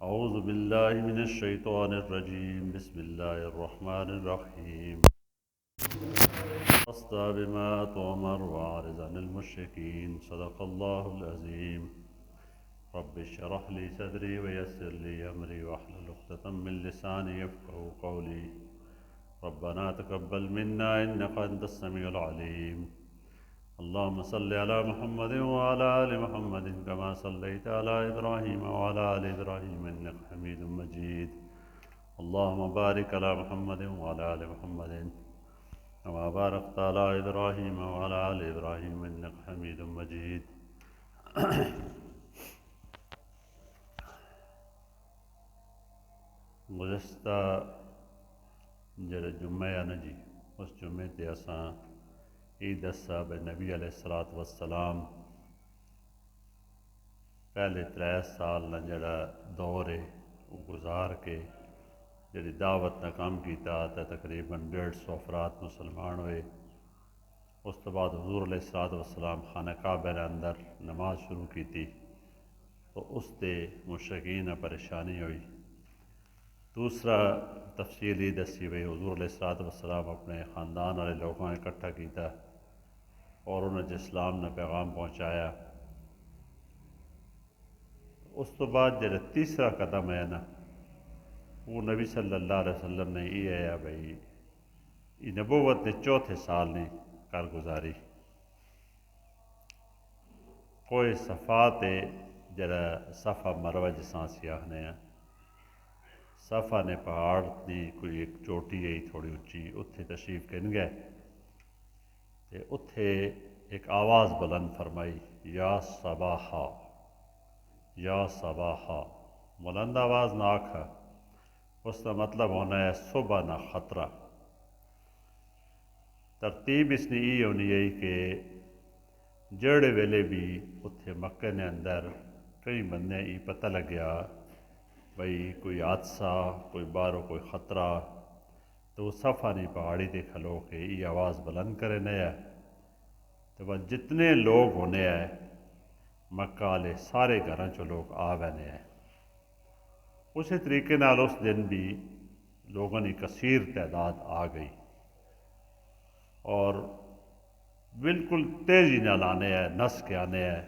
أعوذ بالله من الشيطان الرجيم بسم الله الرحمن الرحيم أصدى بما تؤمر وأعرض عن المشركين صدق الله العظيم رب اشرح لي صدري ويسر لي أمري واحلل عقدة من لساني يفقهوا قولي ربنا تقبل منا إنك أنت السميع العليم اللهم صل على محمد وعلى آل محمد كما صليت على إبراهيم وعلى آل إبراهيم إنك حميد مجيد اللهم بارك على محمد وعلى آل محمد كما باركت على إبراهيم وعلى آل إبراهيم إنك حميد مجيد گزشتہ جڑے جمعہ ہے نا جی اس جمعے تے اساں عید الصحاب نبی علیہ الصلوۃ والسلام پہلے 3 سال نہ جڑا دور ہے وہ گزار کے جڑی دعوت کا کام کیتا تے تقریباً 150 افراد مسلمان ہوئے۔ اس تو بعد حضور علیہ الصلوۃ والسلام خانہ کعبہ دے اندر نماز شروع کی تھی تو اس تے مشرکین پریشانی ہوئی۔ دوسرا تفصیل یہ دسی ہوئی حضور علیہ الصلوۃ والسلام اپنے خاندان والے لوگوں نے اکٹھا کیتا اور انہیں اسلام نے پیغام پہنچایا۔ اس تو بعد جڑا تیسرا قدم ہے نا وہ نبی صلی اللہ علیہ وسلم نے یہ ہے بھائی یہ نبوت نے 4تھے سال نے کر گزاری۔ کوئی صفات جڑا صفا مروہ جساں سیاحنے ہیں صفا نے پہاڑ دی کوئی ایک چوٹی ہے تھوڑی اچھی اتھے تشریف کن گئے تے اتھے ایک آواز بلند فرمائی یا صباحا یا صباحا، بلند آواز نہ آکھا، اس کا مطلب ہونا ہے صبح نہ خطرہ۔ ترتیب اس نے یہ ہونی ہے کہ جڑے ویلے بھی اتھے مکے نے اندر کئی بندے یہ پتہ لگیا بھئی کوئی حادثہ کوئی باہروں کوئی خطرہ تو وہ صفا نہیں پہاڑی تے کھلو کے یہ آواز بلند کرے نیا تو وہ جتنے لوگ ہونے ہیں مکہ والے سارے گھراں چو لوگ آ بنے ہیں۔ اسی طریقے نال اس دن بھی لوگوں کی کثیر تعداد آ گئی اور بالکل تیزی نال آنے ہیں نس کے آنے ہیں۔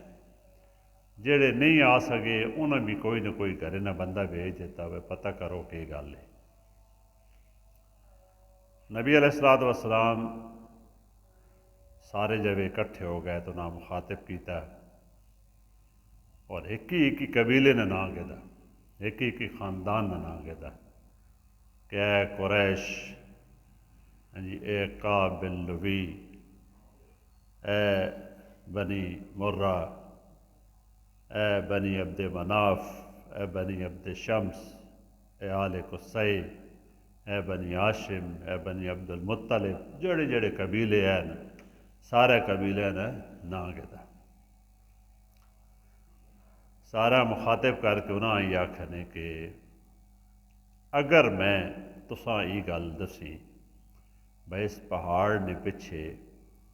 جڑے نہیں آ سکے انہیں بھی کوئی نہ کوئی گھرے نہ بندہ بھیج دیتا ہوئے پتہ کرو کہ گل ہے۔ نبی علیہ الصلوۃ والسلام سارے جب اکٹھے ہو گئے تو نہ مخاطب کیتا اور ایک ہی قبیلے نے نہ گدا ایک ہی خاندان نے نہ گدا کہ اے قریش، جی اے کعب بن لبی، اے بنی مرہ، اے بنی عبد مناف، اے بنی عبد شمس، اے آل قصی، اے بنی ہاشم، اے بنی عبد المطلب، جڑے جڑے قبیلے ہیں سارے قبیلے نے نہ گدا سارا مخاطب کر کے انہاں یہ آکھنے کہ اگر میں تساں یہ گل دسی بھائی اس پہاڑ نے پیچھے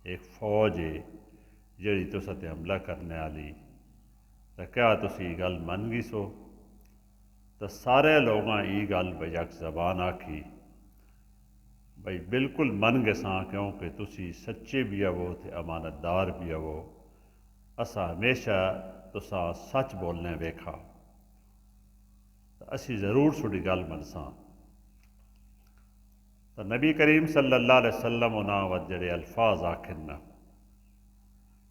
ایک فوج ہے جڑی تساں تے حملہ کرنے والی تو کیا تسی یہ گل من گئی سو؟ تو سارے لوگاں یہ گل بھائی یک زبان آکھی بھائی بالکل من گے ساں کیونکہ تسی سچے بھی ہو تے امانت دار بھی ہو، اساں ہمیشہ تساں سچ بولنے ویکھا تو اسی ضرور سوڑی گل منساں۔ تو نبی کریم صلی اللہ علیہ وسلم انہاں وقت جڑے الفاظ آکھن نا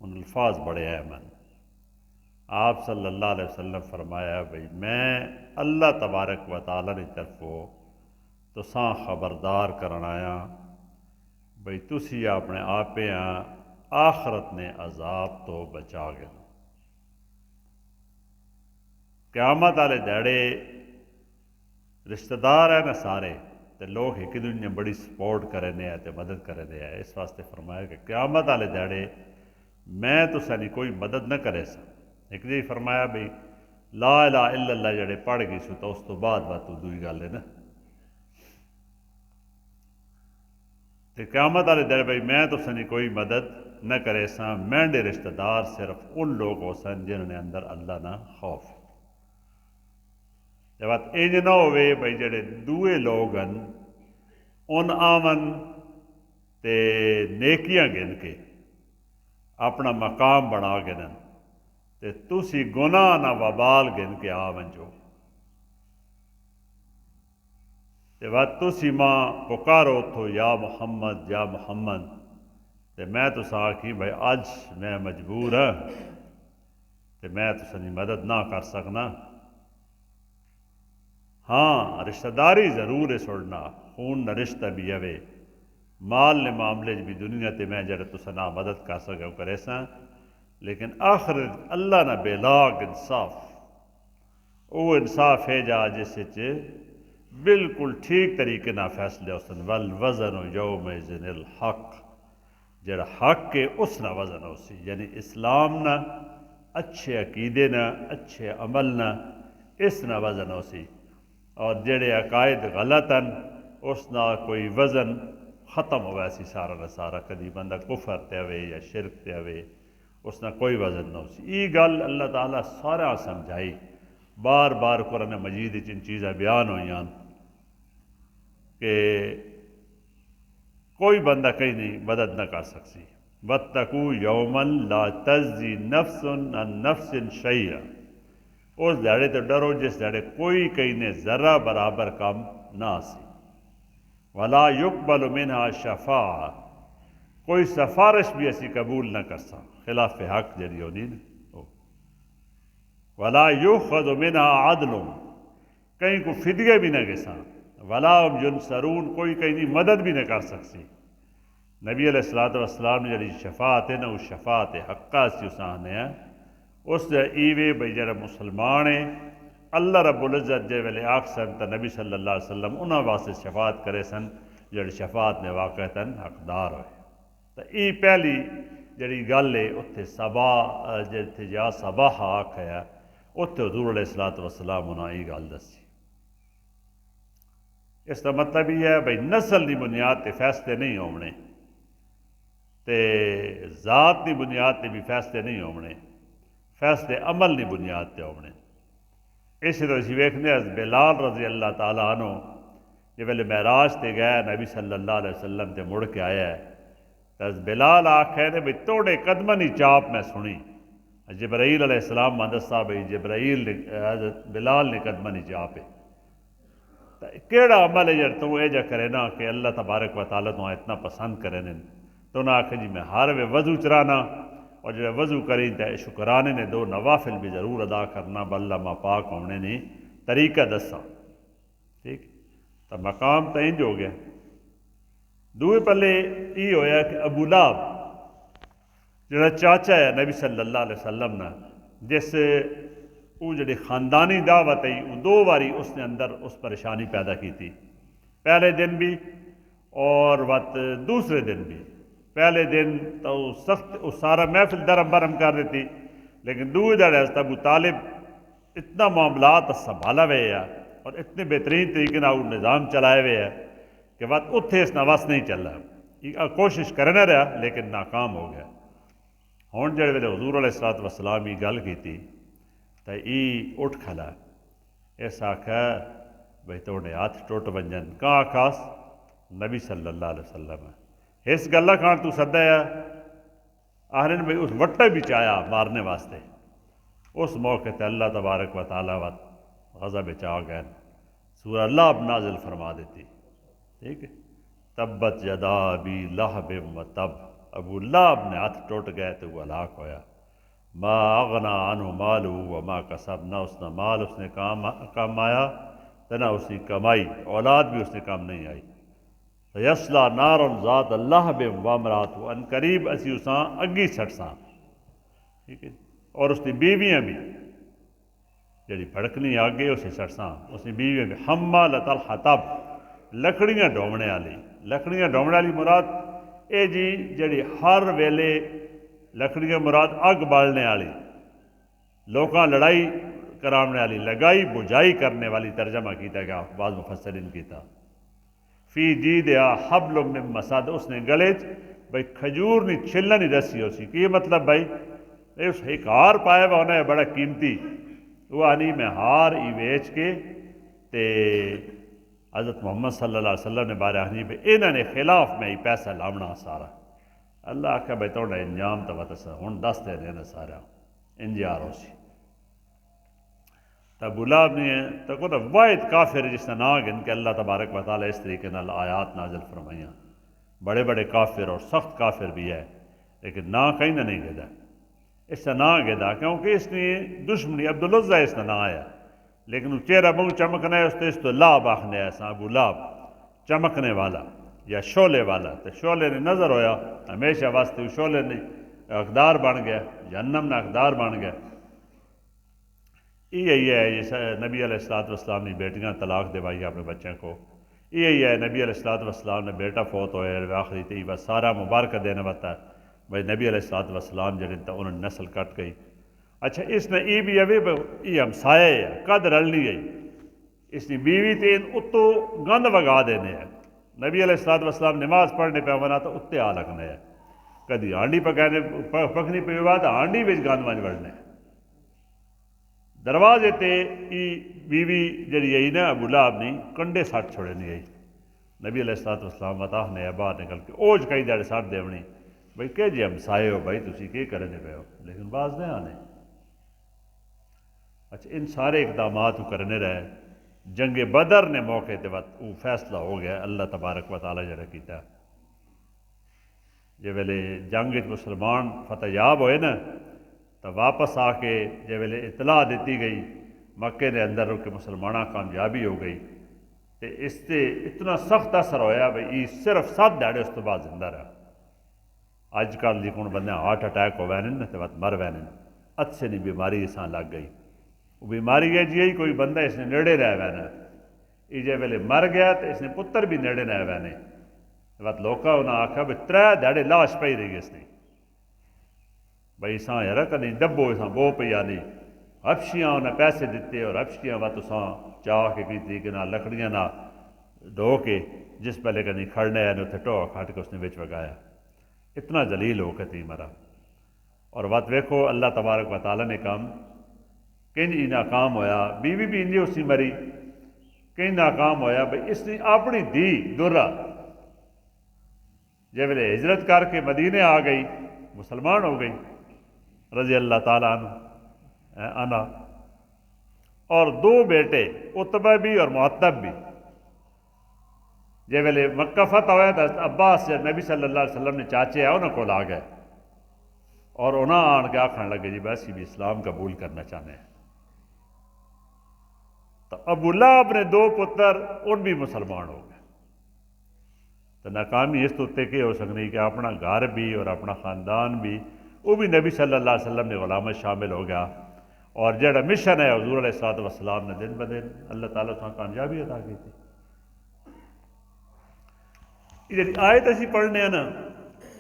ان الفاظ بڑے اہم ہیں۔ آپ صلی اللہ علیہ وسلم فرمایا بھئی میں اللہ تبارک و تعالیٰ نے طرفوں تساں خبردار کرن آیا بھئی تسی اپنے آپے آخرت نے عذاب تو بچا گئے۔ قیامت والے دیہڑے رشتہ دار ہیں نا سارے تے لوگ ایک دوسرے بڑی سپورٹ کرنے ہیں تے مدد کرنے ہیں۔ اس واسطے فرمایا کہ قیامت والے دیہڑے میں تساں دی کوئی مدد نہ کرے سا۔ ایک جی فرمایا بھئی لا الہ الا اللہ جڑے پڑھ گئی سو تو اس تو بعد تو دوئی گل ہے نا تے قیامت والے دیہڑے بھئی میں تساں دی کوئی مدد نہ کرے سا، میرے رشتہ دار صرف ان لوگ ہو سن جنہوں نے اندر اللہ نہ خوف۔ بات انج نہ ہوئے بھائی جڑے دوے لوگ ہیں ان آون تے نیکیاں گن کے اپنا مقام بنا گنن تے تسی گناہ نہ وبال گن کے آ ونجو تے بات تسی ماں پکارو تھو یا محمد تے میں تو آکھی بھائی اج میں مجبور ہاں تے میں تسانی مدد نہ کر سکنا ہاں رشتہ داری ضرور ہے سڑنا خون نہ رشتہ بھی اوے مال نے معاملے بھی دنیا تے میں جڑا تسا نہ مدد کر سکے کرے ساں لیکن آخر اللہ نہ بے لاگ انصاف وہ انصاف ہے جا جس بالکل ٹھیک طریقے نہ فیصلے ہوسن والوزن یومئذ الحق جڑا حق کے اس نہ وزن ہو سی یعنی اسلام نہ اچھے عقیدے نہ اچھے عمل نہ اس نہ وزن ہو سی اور جڑے عقائد غلط ہیں اس نہ کوئی وزن ختم ہوا سی سارا نہ سارا کدی بندہ کفر تے ہوئے یا شرک تے ہوئے اس نہ کوئی وزن نہ ہو سی یہ گل اللہ تعالیٰ سارا سمجھائی بار بار قرآن مجید ان چیزیں بیان ہوئی ہیں کہ کوئی بندہ کہیں نہیں مدد نہ کر سکسی وَاتَّقُوا يَوْمًا لَا تَجْزِي نَفْسٌ عَن نَفْسٍ شَيْئًا اس دیڑے تو ڈرو جس دیڑے کوئی کہیں نے ذرہ برابر کام نہ آسی وَلَا يُقْبَلُ مِنْهَا شَفَاعَةٌ کوئی سفارش بھی اسی قبول نہ کرسا خلاف حق جڑی ہونی نا وَلَا يُؤْخَذُ مِنْهَا عَدْلٌ کہیں کو فدیہ بھی نہ گسا وَلَا هُمْ يُنصَرُونَ کوئی کہیں نہیں مدد بھی نہ کر سکسی نبی علیہ السلام نے جڑی شفاعت ہے نا وہ شفاعت حقہ سی اسانے ہیں اس دے ایوے بھئی جڑا مسلمان ہے اللہ رب العزت جے ویلے آکھ سن تا نبی صلی اللہ علیہ وسلم انہاں واسطے شفاعت کرے سن جڑی شفاعت نے واقعتاً حقدار ہوئے تو ای پہلی جڑی گل ہے اتھے صبا جتھے جا صباح آکھ ہے اتھے حضور علیہ السلام انہاں ای گل دسی اس کا مطلب یہ ہے بھئی نسل دی بنیاد تے فیصلے نہیں ہونے تے ذات دی بنیاد تے بھی فیصلے نہیں ہونے فیصلے عمل دی بنیاد تے ہونے اسی طرح اسی ویکھنے از بلال رضی اللہ تعالیٰ عنہ جب ویلے معراج تے گیا نبی صلی اللہ علیہ وسلم تے مڑ کے آیا ہے تو از بلال آکھے نے بھئی توڑے قدمہ نہیں چاپ میں سنی جبرائیل علیہ السلام مدد صاحب بلال نے قدمہ نہیں چاپے کیڑا عمل ہے جڑ تو اے جا کرے نا کہ اللہ تبارک و تعالیٰ تو اتنا پسند کرے نے تو نہ آکھے جی میں ہر وے وضو چرانا اور جڑے وضو کریں تے شکرانے نے دو نوافل بھی ضرور ادا کرنا بلّہ ما پاک ہونے نے طریقہ دسا ٹھیک تو مقام تو انج ہو گیا دوئے پلے یہ ہویا کہ ابو لہب جڑا چاچا ہے نبی صلی اللہ علیہ وسلم نا جس وہ جڑی خاندانی دعوت ہے وہ دو باری اس نے اندر اس پریشانی پیدا کی تھی پہلے دن بھی اور وقت دوسرے دن بھی پہلے دن تو سخت وہ سارا محفل درم برم کر دیتی لیکن دوسرے دن حضرت ابو طالب اتنا معاملات سنبھالا ہوئے ہے اور اتنے بہترین طریقے نہ وہ نظام چلائے ہوئے ہے کہ وقت اتھے اس نواس نہیں چل رہا کوشش کرنا رہا لیکن ناکام ہو گیا ہون جڑے ویلے حضور علیہ السلام یہ گل کی تھی تو یہ اٹھ کھلا اس آکھا بھئی توڑے ہاتھ ٹوٹ ونجن کہاں خاص نبی صلی اللہ علیہ وسلم اس گلہ کھان تو سدہ ہے آہرین بھئی اس وٹے بھی چایا مارنے واسطے اس موقع تے اللہ تبارک و تعالیٰ غضب چاہ گئے سورہ اللہ اب نازل فرما دیتی ٹھیک ہے تبت یدا ابی لہب و تب ابو لہب نے ہاتھ ٹوٹ گئے تو وہ ہلاک ہویا ما اغنا عنہ مالو وما کسب نہ اس نے مال اس نے کام آیا نہ اس کی کمائی اولاد بھی اس نے کام نہیں آئی یسلا نار ذات اللہ بے وامرات ان قریب اسی اساں اگی چھٹ ساں ٹھیک ہے اور اس کی بیویاں بھی جڑی بھڑکنی آگے اسے چھٹ ساں اس کی بیویاں بھی حمالۃ الحطب لکڑیاں ڈومنے والی لکڑیاں ڈومنے والی مراد اے جی جڑی ہر ویلے لکڑیاں مراد اگ بالنے والی لوکاں لڑائی کرانے والی لگائی بجھائی کرنے والی ترجمہ کیتا گیا بعض مفسرین کیتا فی جیدہا حبل من مسد اس نے گلے بھئی کھجور نہیں چھلنا نہیں رسی ہو سی کہ یہ مطلب بھائی اس ایک ہار پائے ہوا ہونا ہے بڑا قیمتی وہ آنی میں ہار ای ویچ کے تے حضرت محمد صلی اللہ علیہ وسلم نے بارہ ہنی پہ انہوں نے خلاف میں ہی پیسہ لاؤنا سارا اللہ آکھا بھائی توڑا انجام تو بتسا ہون دس دے دینا سارا انجار ہو سی تو ابو لہب نے تو کوئی واحد کافر جس نے نہ گن کہ اللہ تبارک و تعالیٰ اس طریقے نال آیات نازل فرمائیاں بڑے بڑے کافر اور سخت کافر بھی ہے لیکن نہ کہیں نہ نہیں گدا اس سے نہ گدا کیونکہ اس نے دشمنی عبدالعزہ اس نے نہ آیا لیکن وہ چہرہ بہت چمکنا ہے اس تو لاب آخنے ایسا ابو لہب چمکنے والا یا شعلے والا تو شعلے نے نظر ہویا ہمیشہ واسطے شعلے نے اقدار بن گیا جہنم نے اقدار بن گیا یہی ہے یہ نبی علیہ السلام نے بیٹیاں طلاق دوائی اپنے بچوں کو یہی ہے نبی علیہ السلام نے بیٹا فوت ہوئے آخری تی بس سارا مبارکہ دینے واتا ہے بھائی نبی علیہ السلام جڑے تا انہوں نے نسل کٹ گئی اچھا اس نے یہ بھی اوے یہ ہمسائے ہے قد رلنی ہے اس نے بیوی تین اتو گند وگا دینے ہیں نبی علیہ السلام نماز پڑھنے پہ ہونا تو اتنے آ لگنے ہیں کدی ہانڈی پکنے پہ ہوا تو ہانڈی بچ گند ونج وڑنے دروازے تے ای بیوی جڑی آئی نا ابو لہب نہیں کنڈے سٹ چھوڑے نہیں آئی نبی علیہ السلام وطاہ نے باہر نکل کے اوج کئی جڑے سٹ دیونی بھائی کہ جی ہمسائے ہو بھائی تسی کی کرنے پہ ہو لیکن باز نہیں آنے اچھا ان سارے اقدامات کو کرنے رہے جنگ بدر نے موقع تے وقت وہ فیصلہ ہو گیا اللہ تبارک و تعالیٰ جڑا کیتا جے ویلے جنگ مسلمان فتح یاب ہوئے نا تو واپس آ کے جے ویلے اطلاع دیتی گئی مکے دے اندر کہ مسلمانہ کامیابی ہو گئی تے اس سے اتنا سخت اثر ہویا بھائی یہ صرف 7 دہاڑے اس تو بعد زندہ رہا اج کل جی کون بندے ہارٹ اٹیک ہو وین نا تو مر وین اچھے نہیں بیماری اساں لگ گئی وہ بیماری ہے جی کوئی بندہ اس نے نیڑے رہ وینا یہ جے ویلے مر گیا تو اس نے پتر بھی نیڑے رہ وینے وقت لوکا انہاں آکھا بھی 3 دہاڑے لاش پئی رہی اس نے بھائی اساں یار کدی ڈبو اساں بو پیا نہیں حبشیاں انہیں پیسے دیتے اور حبشیاں وقت اساں چاہ کے کی طریقے نہ لکڑیاں نہ ڈھو کے جس پہلے کدی کھڑنے آئے اتنے ٹوہ کھٹ کے اس نے بچ وگایا اتنا ذلیل ہو کے تھی مرا اور وقت ویکھو اللہ تبارک و تعالیٰ نے کام کنج ناکام ہویا بیوی بھی انجی اسی مری کنج ناکام ہویا بھئی اس نے اپنی دی درہ جب ویلے ہجرت کر کے مدینے آ گئی مسلمان ہو گئی رضی اللہ تعالیٰ عنہ اور 2 بیٹے عتبہ بھی اور معتب بھی جب ویلے مکہ فتح ہویا تو عباس نبی صلی اللہ علیہ وسلم نے چاچے آئے انہوں کو لا گئے اور انہاں آن کے آکھنے لگے جی ویسی بھی اسلام قبول کرنا چاہنے ہیں تو ابو لہب نے 2 پتر ان بھی مسلمان ہو گئے تو ناکامی اس تو کہ ہو سکتی کہ اپنا گھر بھی اور اپنا خاندان بھی وہ بھی نبی صلی اللہ علیہ وسلم نے غلامت شامل ہو گیا اور جڑا مشن ہے حضور علیہ السلام نے دن بدن اللہ تعالیٰ سے کامیابی عطا کی تھی یہ جی آیت اسی پڑھنے ہیں نا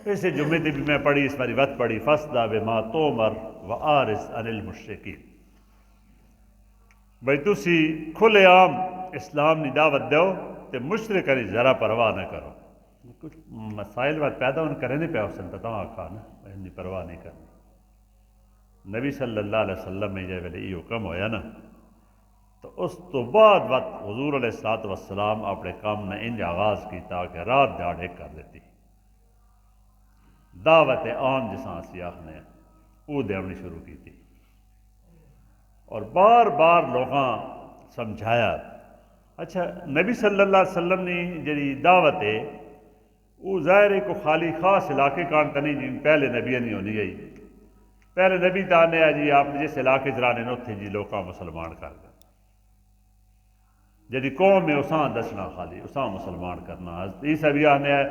اسے جمعے تے بھی میں پڑھی اس باری وقت پڑھی فَاسْدَعْ بِمَا تُؤْمَرْ وَأَعْرِضْ عَنِ الْمُشْرِكِينَ بھئی تسی کھلے عام اسلام نے دعوت دیو تے مشرکاں دی ذرا پرواہ نہ کرو کچھ مسائل بات پیدا ان کرنے پہ حسن تو آخا نا انہی پرواہ نہیں کرنی نبی صلی اللہ علیہ وسلم میں جب یہ حکم ہویا نا تو اس تو بعد وقت حضور علیہ السلام اپنے کام نے انج آغاز کیتا کہ رات دہاڑے کر دیتی دعوت عام جساں اسی آخنے وہ دیونی شروع کی تھی اور بار بار لوگاں سمجھایا اچھا نبی صلی اللہ علیہ وسلم نے جی دعوت ہے وہ ظاہر ہے کو خالی خاص علاقے کانتا نہیں جی پہلے نبی نہیں ہونی گئی پہلے نبی تانے ہے جی آپ نے جس علاقے جرانے نو تھے جی لوکاں مسلمان کر گئے جدی قوم میں اساں دسنا خالی اساں مسلمان کرنا عیسیٰ بھی آنے ہے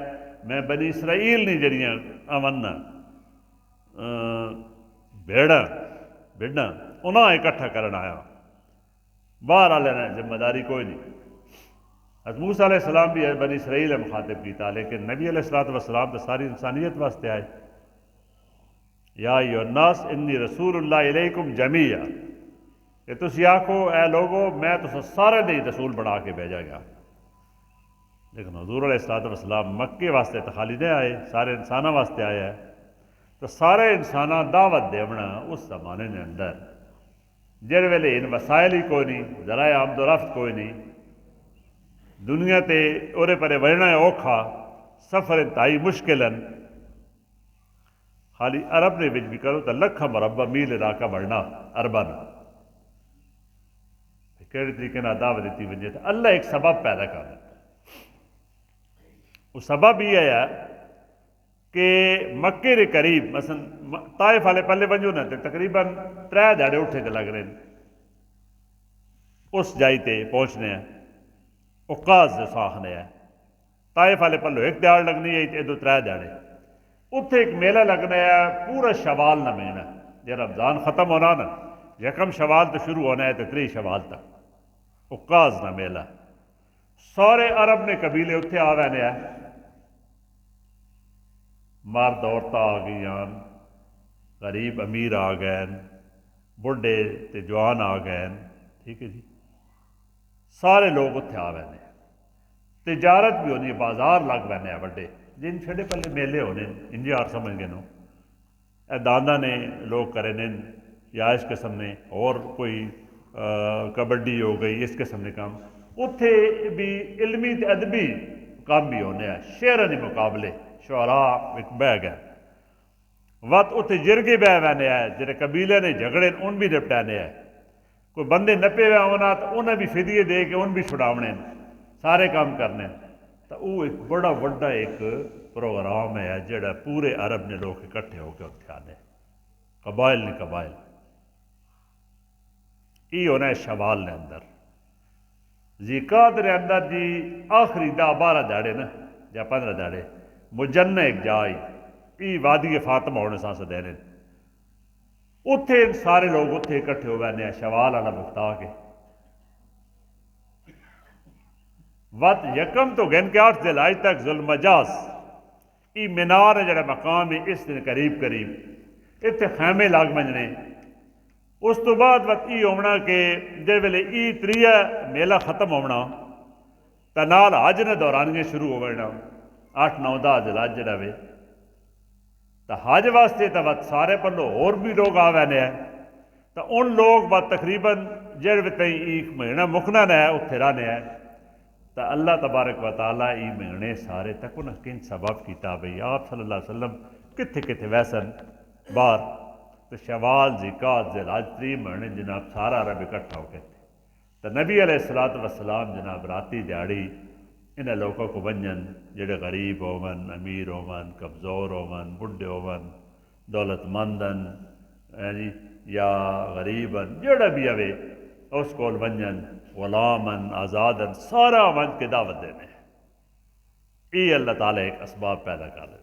میں بنی اسرائیل نہیں جڑیاں امن بھیڑا انہاں اکٹھا کرنا آیا باہر آلے نے ذمہ داری کوئی نہیں حضرت موسیٰ علیہ السلام بھی بنی اسرائیل مخاطب کیتا لیکن نبی علیہ السلام تو ساری انسانیت واسطے آئے یا ایھا الناس انی رسول اللہ علیکم جمیعا کہ تسی آکھو اے لوگو میں تو سارے دے رسول بنا کے بھیجا گیا لیکن حضور علیہ السلام مکے واسطے تو خالی نہیں آئے سارے انسانوں واسطے آیا ہے تو سارے انساناں دعوت دیونا اس زمانے نے اندر جڑ ویلے ان وسائل ہی کوئی نہیں، ذرائع آمد و رفت کوئی نہیں، دنیا تے اورے پرے وڑنا ہے اوکھا، سفر انتہائی مشکل ہیں، خالی عرب نے بھی کرو تو لکھاں مربع میل علاقہ بڑھنا عرباں کہڑے طریقے نال دعوت دیتی ونجے تو اللہ ایک سبب پیدا کر دیتا۔ وہ سبب یہ ہے کہ مکے کے قریب مثلا طائف والے پلے ونجو نہ تقریباً 3 دہاڑے اٹھے تے لگ رہے ہیں اس جائی تے پہنچنے ہیں، اوقاز ساخنے ہے، طائف والے پلو 1 دہاڑ لگنی ہے، ادھر 3 دہاڑے، اتھے ایک میلہ لگنا ہے پورا شوال نہ مہینہ، جب رمضان ختم ہونا نا 1 شوال تو شروع ہونا ہے تو 3 شوال تک اوقاز نہ میلہ، سارے عرب نے قبیلے اتھے آ وینے ہیں، مرد عورتاں آ گئیاں، غریب امیر آ گئے، بڑھے تے جوان آ گئے، ٹھیک ہے جی، سارے لوگ اتھے آ وینے ہیں، تجارت بھی ہونی ہے، بازار لگ وینے ہیں وڈے، جن چھڑے پہلے میلے ہونے انجی آر سمجھ گئے نو، اے داندہ نے لوگ کرے نے یا اس قسم نے اور کوئی کبڈی ہو گئی اس قسم نے کام، اتھے بھی علمی تے ادبی کام بھی ہونے ہیں، شعرانی مقابلے، شعراء ایک بہ گئے، وقت اتھے جرگے بہ وینے ہیں، جڑے قبیلے نے جھگڑے ان بھی نپٹانے ہیں، کوئی بندے نپے ہوئے ہونا تو انہیں بھی فدیے دے کے ان بھی چھڑاونے سارے کام کرنے، تو وہ ایک بڑا وڈا ایک پروگرام ہے جڑا پورے عرب نے لوگ اکٹھے ہو کے اتھے آنے، قبائل نے قبائل، یہ ہونا ہے شوال نے اندر، ذیقات نے اندر جی آخری 10-12 دہاڑے نا یا 15 دہاڑے مجنہ ایک جائی، یہ وادی فاطمہ ہونے سانس دینے، اتھے سارے لوگ اتھے اکٹھے ہو گئے ہیں شوال والا بختا کے، وقت یکم تو گن کے 8 ذی الحج تک ذوالمجاز، یہ مینار ہے جڑا مقام ہے اس دن قریب اتنے خیمے لاگ بننے، اس تو بعد وقت یہ ہونا کہ جے ویلے ای 3 میلہ ختم ہونا تو نال حج نے دورانیاں شروع ہو گئے 8-9-10 ذی الحج جڑا وے تو حج واسطے تو وقت سارے پلو اور بھی لوگ آ وینے ہیں، تو ان لوگ وقت تقریباً جڑے تئیں ایک مہینہ مکنا ہے اتھے رہنے ہیں، تو اللہ تبارک و تعالیٰ ای مہینے سارے تک انہیں کن سبب کیتا بھئی آپ صلی اللہ علیہ وسلم کتھے ویسن باہر، تو شوال ذیقات ذی الحج 3 مہینے جناب سارا عرب اکٹھا ہو گئے تھے، تو نبی علیہ السلام جناب راتی دیہڑی انہیں لوگوں کو ونجن جڑے غریب ہوون، امیر ہوون، کمزور ہوون، بڈھے ہوون، دولت مندن یا غریبن جڑا بھی ہوے اس کو ونجن، غلامن آزادن سارا ون کے دعوت دینے، یہ اللہ تعالیٰ ایک اسباب پیدا کر دیتے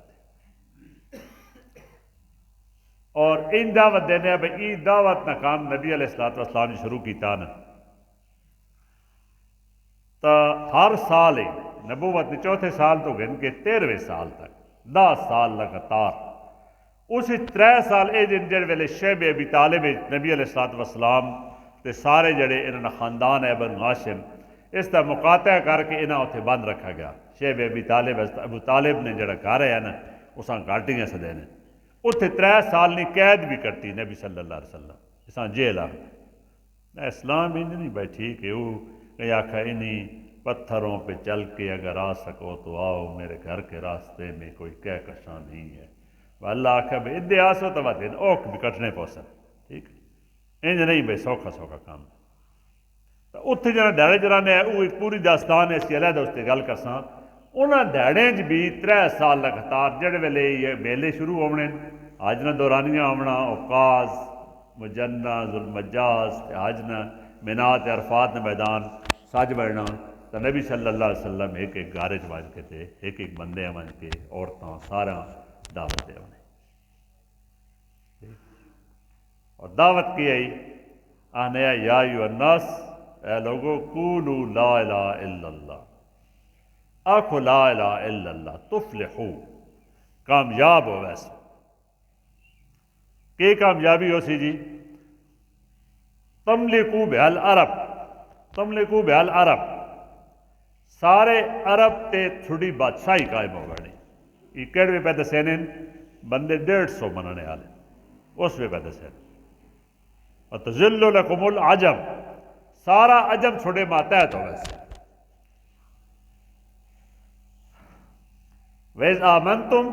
اور ان دعوت دینے بھئی ای دعوت نہ کام نبی علیہ السلام نے شروع کیتا نا، تو ہر سال نبوت نے 4تھے سال تو گن کے 13ویں سال تک 10 سال لگاتار، اس 3 سال اے جن جڑے ویلے شیب ابی طالب نبی علیہ السلام تے سارے جڑے انہاں خاندان ہے بنو ہاشم اس کا مقاطع کر کے انہاں اتھے بند رکھا گیا، شیب ابی طالب ابو طالب نے جڑا گھر ہے نا اساں گھاٹیاں سدے نے اتھے 3 سال نے قید بھی کرتی نبی صلی اللہ علیہ وسلم اساں جیل آ اسلام انج نہیں بھائی ٹھیک ہے وہ کہ آکھا انہیں پتھروں پہ چل کے اگر آ سکو تو آؤ میرے گھر کے راستے میں کوئی کہکشاں نہیں ہے، اللہ آکھا بھائی ادھے آسو تو بات اوکھ بھی کٹنے پوسن، ٹھیک ہے انج نہیں بھائی سوکھا کام، تو اتھے جنہاں دیہڑے جرانے ہے وہ ایک پوری داستان ہے اسی علیحدہ اس تے گل کرساں، انہاں دیہڑیں بھی 3 سال لگاتار جڑے ویلے یہ میلے شروع ہونے حج نہ دورانیاں آمنا، اوقاز، مجنہ، ذوالمجاز، حج نہ مینات عرفات نہ میدان سج بڑھنا، تو نبی صلی اللہ علیہ وسلم ایک گارج بن کے تھے ایک بندے بن کے عورتاں سارا دعوت دے انہیں اور دعوت کی آئی آنے یا ایھا الناس اے لوگو قولوا لا الہ الا اللہ، آکھو لا الہ الا اللہ تفلحو کامیاب ہو ویسے، کہ کامیابی ہو سی جی تملکو بہل عرب، تملکو بہل عرب سارے عرب تے تھوڑی بادشاہی قائم ہو گئی، یہ کہڑے پہ دسے نے بندے 150 مننے والے اس پہ دسے وتذل لکم العجم، سارا عجم چھوڑے ماتحت ہو ویسے. ویز آمنتم،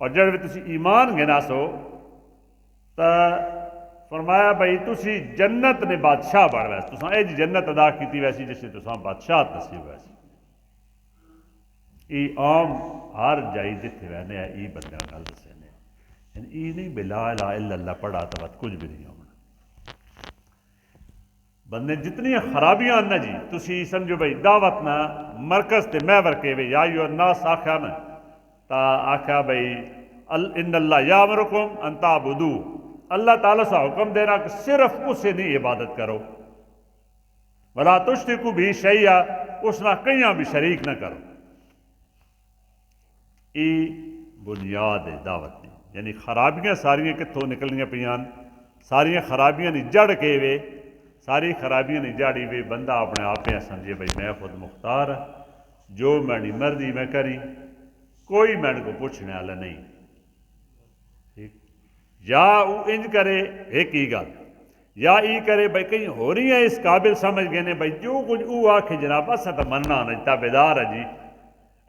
اور جب تسی ایمان گنا سو تا فرمایا بھائی تسی جنت نے بادشاہ بڑھ ویسے، تساں اے جی جنت ادا کیتی ویسی جس سے تساں بادشاہ نصیب ویسی. ای عام ہر جائی جتھے رہنے ہیں ای بندے گل دسے نے، یعنی ای نہیں بے لا الہ الا اللہ پڑھا تو بات کچھ بھی نہیں ہونا. بندے جتنی خرابیاں نا جی تسی سمجھو بھائی دعوت نہ مرکز تے محور کے وے یا ایھا الناس آکھیا نا تا آکھیا بھائی ان اللہ یامرکم ان تعبدوا، اللہ تعالیٰ سے حکم دینا کہ صرف اسے نہیں عبادت کرو. ولا تشرکوا بہ شیئا، اس نہ کئیاں بھی شریک نہ کرو. ای بنیاد ہے دعوت دی. یعنی خرابیاں ساریاں کتوں نکلنیاں پیان، ساریاں خرابیاں نہیں جڑ کے وے، ساری خرابیاں نہیں جاڑی وے. بندہ اپنے آپ میں سمجھے بھائی میں خود مختار ہاں، جو میری مرضی میں کری، کوئی میرے کو پوچھنے والا نہیں. ٹھیک، یا وہ انج کرے ایک ہی گل، یا ای کرے بھائی کہیں ہو رہی ہیں اس قابل سمجھ گئے نے بھائی جو کچھ وہ آکھے جناب اساں تو مننا نہیں، تابعدار ہے جی،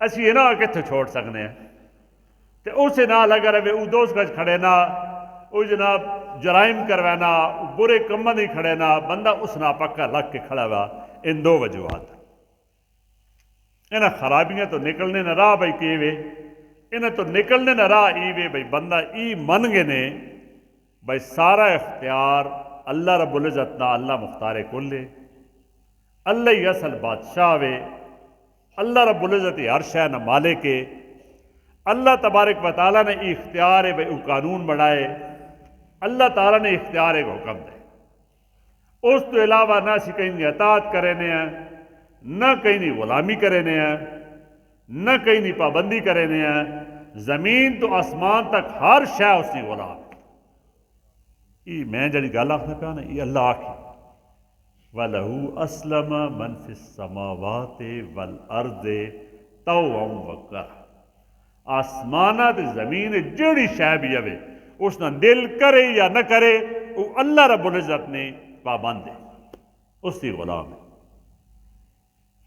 اسی نہ کتنے چھوڑ سکنے ہیں. تے اسے نہ لگا رہے وہ دوست گج کھڑے نہ، وہ جناب جرائم کروانا، برے کم نہیں کھڑے نہ، بندہ اس نہ پکا لگ کے کھڑا ہوا. ان دو وجوہات انہاں خرابیاں تو نکلنے نہ راہ بھائی کی وے، انہیں تو نکلنے نہ راہ ای وے بھائی بندہ ای من گے نے بھائی سارا اختیار اللہ رب العزت نہ، اللہ مختار کل ہے، اللہ ہی اصل بادشاہ وے، اللہ رب العزت ہر شے نہ مالک ہے. اللہ تبارک و تعالیٰ نے اختیار ہے بھائی وہ قانون بنائے، اللہ تعالیٰ نے اختیار ایک حکم دے. اس تو علاوہ نہ اسی کہیں اطاعت کرنے ہیں، نہ کہیں نہیں غلامی کرنے ہیں، نہ کہیں نہیں پابندی کرنے ہیں. زمین تو آسمان تک ہر شے اس کی غلام. یہ میں جڑی گل آخنا پیا نا یہ اللہ آکھی وَلَهُ أَسْلَمَ مَنْ فِي السَّمَاوَاتِ وَالْأَرْضِ طَوْعًا وَكَرْهًا. آسمانہ تے زمین جڑی شے بھی ہوے اس نہ دل کرے یا نہ کرے وہ اللہ رب العزت نے پابند ہے، اس کی غلام ہے.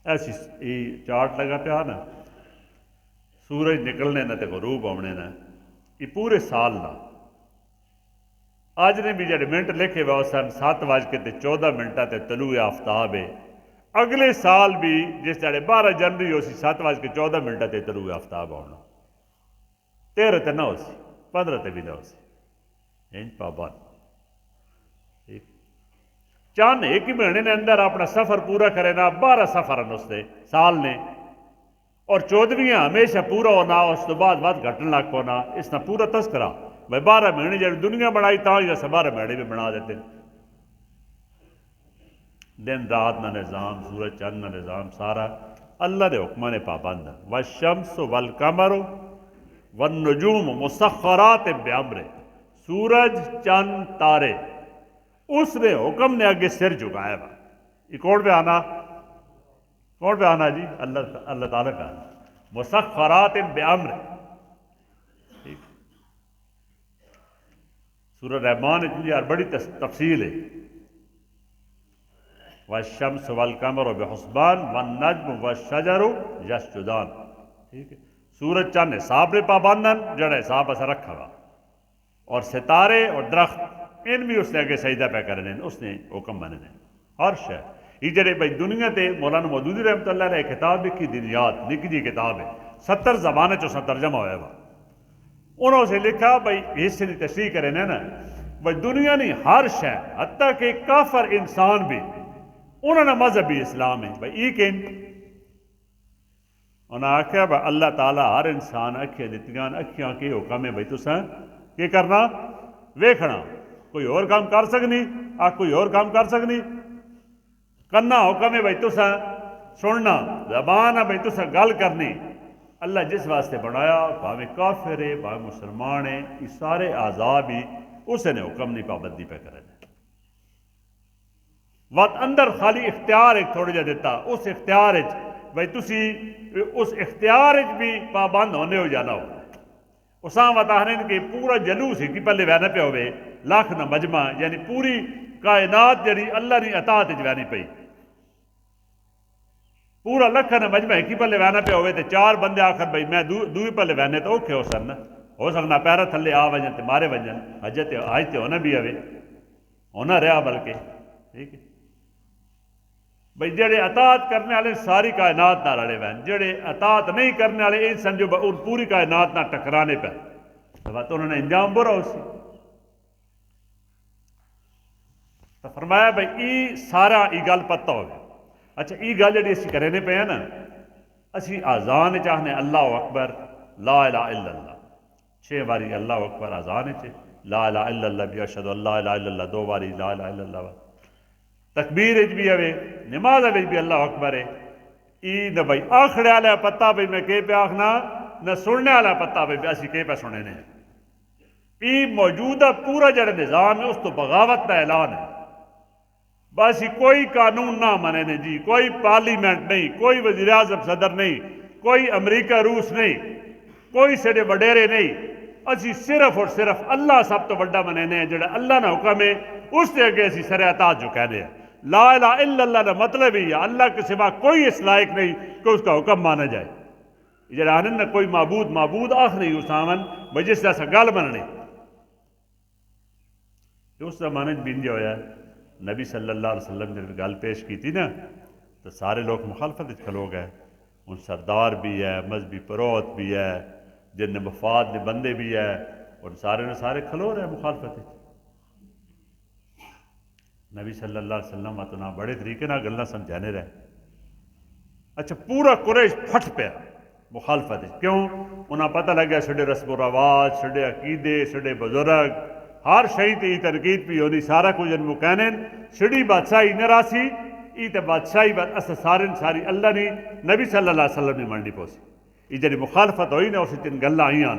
ایسی یہ چارٹ لگا پیا نا، سورج نکلنے نہ تے غروب ہونے نہ، یہ پورے سال نہ. آج نے بھی جڑے منٹ لکھے ہوئے سن 7:14 تے طلوع آفتاب ہے. اگلے سال بھی جس جڑے 12 جنوری ہو سی 7:14 تے طلوع آفتاب ہونا، 13 تے نہ ہو سی، 15 تے بھی نہ ہو سی. انج پابند. ٹھیک، چاند ایک ہی مہینے نے اندر اپنا سفر پورا کرے نا، 12 سفر ہیں اس دے سال نے، اور 14ویں ہمیشہ پورا ہونا، اس تو بعد گھٹن لگ پونا. اس نے پورا تذکرہ بھائی 12 مہینے جب دنیا بنائی تاں جیسے 12 مہینے بھی بنا دیتے. دن رات نہ نظام، سورج چند نہ نظام، سارا اللہ دے حکمہ نے پابند ہے. والشمس والقمر والنجوم مسخرات بامرہ. سورج چند تارے اس نے حکم نے آگے سر جھکایا ہوا. یہ کون پہ آنا؟ کون پہ آنا جی؟ اللہ تعالیٰ کا مسخرات بامرہ. سورہ رحمان اتنی یار بڑی تفصیل ہے. والشمس والقمر بحسبان والنجم والشجر یسجدان. ٹھیک ہے، سورج چند حساب نے پابندن جڑا حساب اسا رکھا ہوا، اور ستارے اور درخت ان بھی اس نے آگے سجدہ پہ کرنے، اس نے حکم مننے. ہر شے یہ جڑے بھائی دنیا تے مولانا مودودی رحمۃ اللہ علیہ کتاب لکھی دنیات، نکی جی کتاب ہے، 70 زبانیں چ ترجمہ ہوا ہوا. انہوں سے لکھا بھائی حصے کی تشریح کرے نا بھائی دنیا نہیں ہر شے، حتیٰ کہ کافر انسان بھی انہوں نے مذہب بھی اسلام ہے. بھائی یہ کہ انہوں نے آخیا بھائی اللہ تعالیٰ ہر انسان اکھیاں دتیاں، اکھیاں کے حکم ہے بھائی تساں کی کرنا؟ ویکھنا. کوئی اور کام کر سکنی؟ کوئی اور کام کر سکنی؟ کرنا حکم ہے بھائی تساں سننا، زبان ہے بھائی تساں گل کرنی. اللہ جس واسطے بنایا بھاویں کافر ہے بھاویں مسلمان ہے، یہ سارے اعضاء بھی اس نے حکم نہیں پابندی پہ کرے. وقت اندر خالی اختیار ایک تھوڑا جا دیتا، اس اختیار بھائی تسی اس اختیار بھی پابند ہونے ہو جانا ہو. اساں وطاہرین کے پورا جلوس ہی کی پہلے وینا پہ ہوئے لاکھ نہ مجمع یعنی پوری کائنات جڑی اللہ نے اطاعت وینی پئی پورا لکھ نہ مجمع ایک ہی پلے وینا پہ ہوئے تے چار بندے آخر بھائی میں دوئی پلے وینے تو اوکھے ہو سن ہو سکنا پیرا تھلے آ وجن تے مارے وجن حجت آج تے ہونا بھی ہوئے ہونا رہا بلکہ ٹھیک ہے بھئی جڑے اطاعت کرنے والے ساری کائنات نہ رڑے وین جڑے اطاعت نہیں کرنے والے یہ سمجھو پوری کائنات نہ ٹکرانے پہ تو انہوں نے انجام برا ہو سی تو فرمایا بھئی ای سارا ای گل پتہ ہو گیا اچھا ای گل جڑی اسی کرنے پہ ہیں نا اسی آزان چاہنے اللہ اکبر لا الہ الا اللہ 6 باری اللہ اکبر آزان چاہے لا الہ الا اللہ بھی اشہد اللہ الہ الا اللہ 2 باری لا الہ الا اللہ تکبیر اچ بھی ہوئے نماز اچ بھی اللہ اکبر ہے ای نہ بھائی آخڑے والا پتہ بھائی میں کہ پہ آخنا نہ سننے والا پتہ بھائی اسی کہ پہ سنے نے ای موجودہ پورا جڑا نظام ہے اس تو بغاوت کا اعلان ہے بس کوئی قانون نہ منے نے جی کوئی پارلیمنٹ نہیں کوئی وزیر اعظم صدر نہیں کوئی امریکہ روس نہیں کوئی سڑے وڈیرے نہیں اسی صرف اور صرف اللہ سب تو بڑا منے نے جڑا اللہ نہ حکم ہے اس سے اگے اسی سر اطاعت جو کہنے ہیں لا الہ الا اللہ کا مطلب ہی ہے اللہ کے سوا کوئی اس لائق نہیں کہ اس کا حکم مانا جائے جڑا آنن نہ کوئی معبود آخ نہیں اسامن بجس جیسا گل بننے اس زمانے بین جو ہے نبی صلی اللہ علیہ وسلم نے گل پیش کی تھی نا تو سارے لوگ مخالفت کھلو گئے ان سردار بھی ہے مذہبی پروت بھی ہے جن مفاد نے بندے بھی ہے اور سارے کھلو رہے مخالفت نبی صلی اللہ علیہ وسلم اتنا بڑے طریقے نہ گلنا سمجھانے رہے اچھا پورا قریش پھٹ پیا مخالفت کیوں انہاں پتہ لگ گیا سڈے رسم و رواج سڈے عقیدے سڈے بزرگ ہر شہی تے تنقید پی ہونی سارا کچھ ان مکینن سڑی بادشاہی نہ راسی ای تے بادشاہی بات ساری اللہ نے نبی صلی اللہ علیہ وسلم نے منڈی پوسی یہ جڑی مخالفت ہوئی نا اسی تین گلہ آئیاں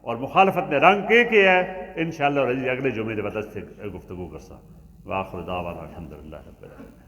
اور مخالفت نے رنگ کے ہے انشاءاللہ رضی اگلے جمعے دے بعد سے گفتگو کرسا وآخر دعوانا الحمدللہ رب العالمین